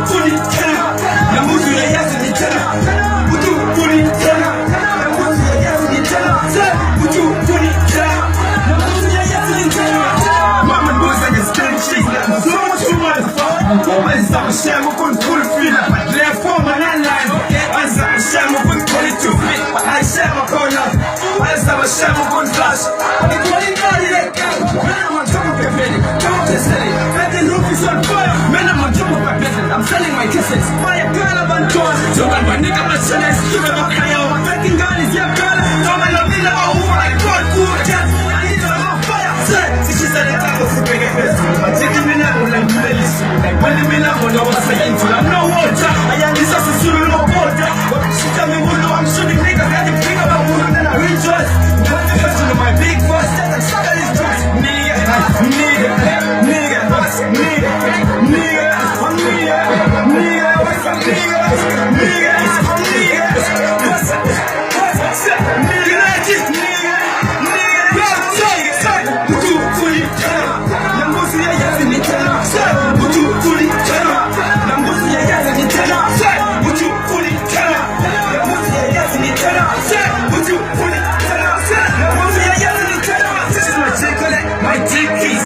Funi tena na mutu ya yazi ni tena Mutu funi tena na mutu ya yazi ni tena Mutu funi tena na mutu ya yazi ni tena Mama boys like a skin cheek like so much too much Mama is a shame of control feel Therefore my landline I is a shame of control to fit I share my corner I is a shame of control flash I call it all like I'm on top of your bed Don't just sell it Let the roof is on fire Man I'm on top of my bed I'm selling my kisses My girl I'm on tour So when my nigga my son is Give him a cry out My fucking girl is your girl Don't me love me like oh my god cool cat I need her on fire See she said it I'm a big ass But taking me now like you listen Like when me now when I was saying to I'm no water